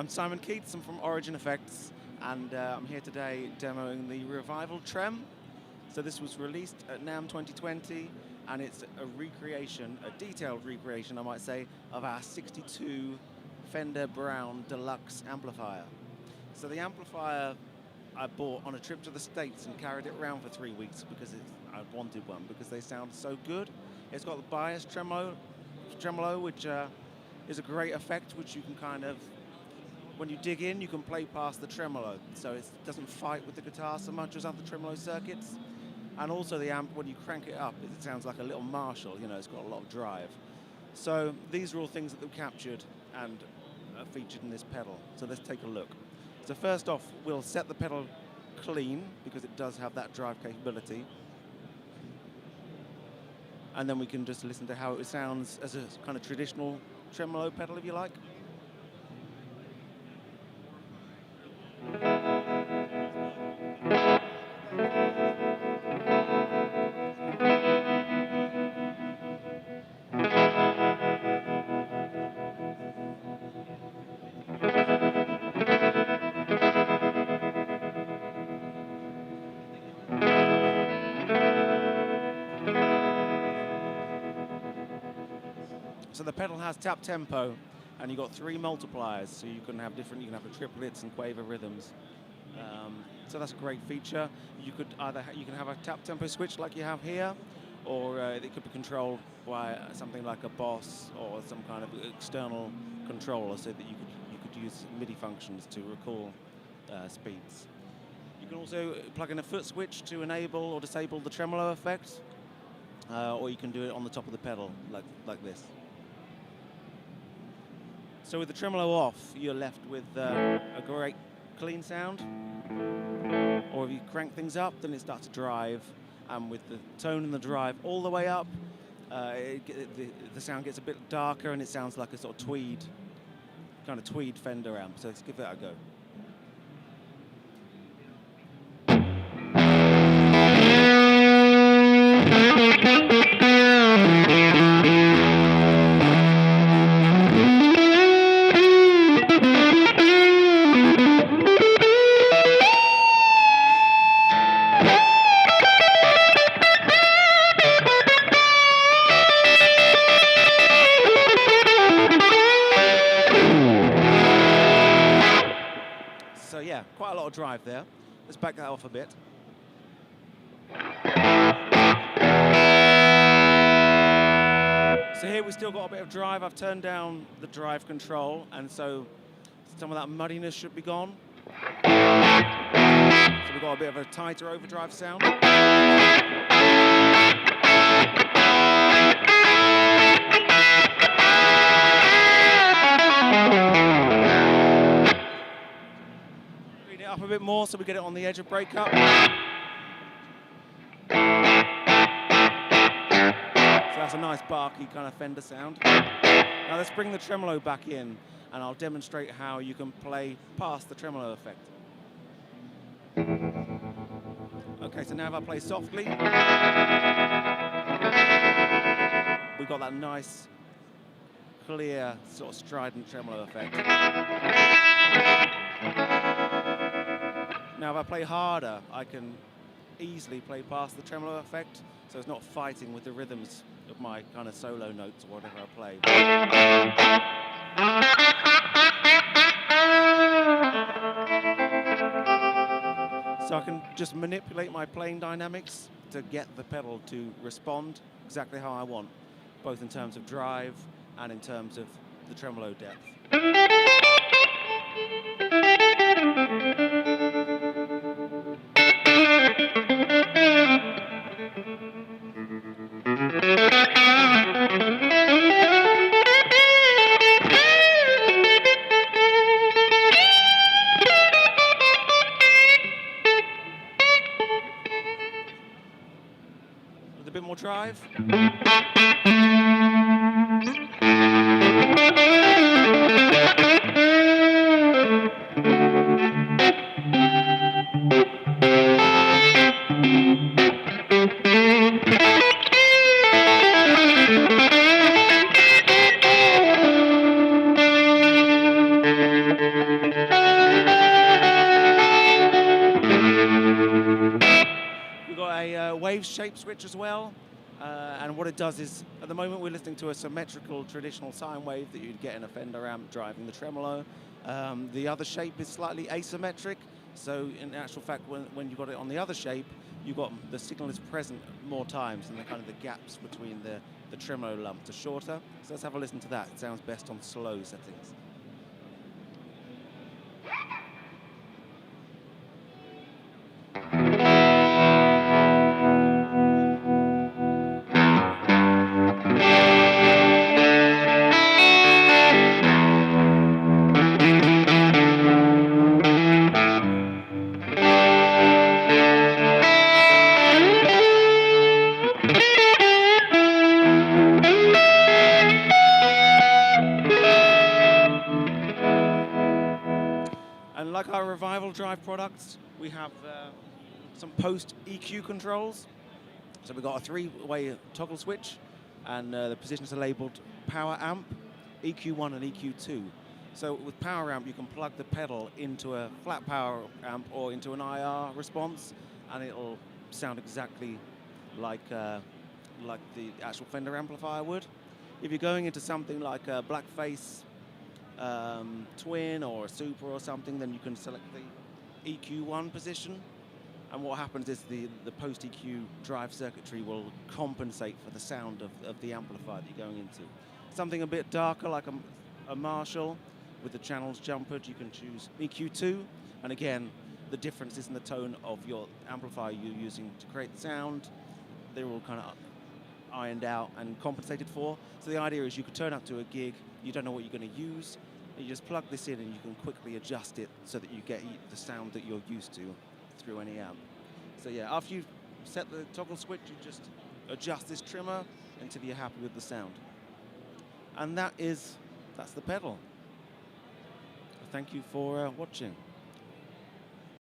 Simon Keats. I'm from Origin Effects, and I'm here today demoing the Revival Trem. So this was released at NAMM 2020, and it's a recreation, a detailed recreation, I might say, of our 62 Fender Brown Deluxe amplifier. So the amplifier I bought on a trip to the States and carried it around for 3 weeks because I wanted one, because they sound so good. It's got the bias tremolo, which is a great effect, which you can kind of, when you dig in, you can play past the tremolo. So it doesn't fight with the guitar so much as other tremolo circuits. And also the amp, when you crank it up, it sounds like a little Marshall, you know, it's got a lot of drive. So these are all things that they've captured and are featured in this pedal. So let's take a look. So first off, we'll set the pedal clean, because it does have that drive capability. And then we can just listen to how it sounds as a kind of traditional tremolo pedal, if you like. So the pedal has tap tempo, and you've got 3 multipliers, so you can have different, you can have the triplets and quaver rhythms. So that's a great feature. You could either you can have a tap tempo switch like you have here, or it could be controlled by something like a Boss or some kind of external controller, so that you could use MIDI functions to recall speeds. You can also plug in a foot switch to enable or disable the tremolo effect, or you can do it on the top of the pedal like this. So with the tremolo off, you're left with a great clean sound. Or if you crank things up, then it starts to drive, and with the tone and the drive all the way up, the sound gets a bit darker, and it sounds like a sort of kind of tweed Fender amp. So let's give that a go. So yeah, quite a lot of drive there. Let's back that off a bit. So here we still got a bit of drive. I've turned down the drive control, and so some of that muddiness should be gone. So we've got a bit of a tighter overdrive sound. Up a bit more so we get it on the edge of breakup. So that's a nice barky kind of Fender sound. Now let's bring the tremolo back in, and I'll demonstrate how you can play past the tremolo effect. Okay, so now if I play softly, we've got that nice, clear, sort of strident tremolo effect. Now, if I play harder, I can easily play past the tremolo effect, so it's not fighting with the rhythms of my kind of solo notes or whatever I play. So I can just manipulate my playing dynamics to get the pedal to respond exactly how I want, both in terms of drive and in terms of the tremolo depth. With a bit more drive. shape switch as well. And what it does is, at the moment we're listening to a symmetrical traditional sine wave that you'd get in a Fender amp driving the tremolo. The other shape is slightly asymmetric, so in actual fact when you got it on the other shape, the signal is present more times, and the kind of the gaps between the tremolo lumps are shorter. So let's have a listen to that. It sounds best on slow settings. And like our Revival Drive products, we have some post EQ controls. So we've got a 3-way toggle switch, and the positions are labeled Power Amp, EQ1 and EQ2. So with Power Amp, you can plug the pedal into a flat power amp or into an IR response, and it'll sound exactly like the actual Fender amplifier would. If you're going into something like a Blackface Twin or a Super or something, then you can select the EQ1 position, and what happens is the post EQ drive circuitry will compensate for the sound of the amplifier that you're going into. Something a bit darker like a Marshall with the channels jumpered, you can choose EQ2, and again the difference is in the tone of your amplifier you're using to create the sound. They're all kind of ironed out and compensated for. So the idea is you could turn up to a gig, you don't know what you're going to use, and you just plug this in and you can quickly adjust it so that you get the sound that you're used to through any amp. So yeah, after you've set the toggle switch, you just adjust this trimmer until you're happy with the sound. And that's the pedal. Thank you for watching.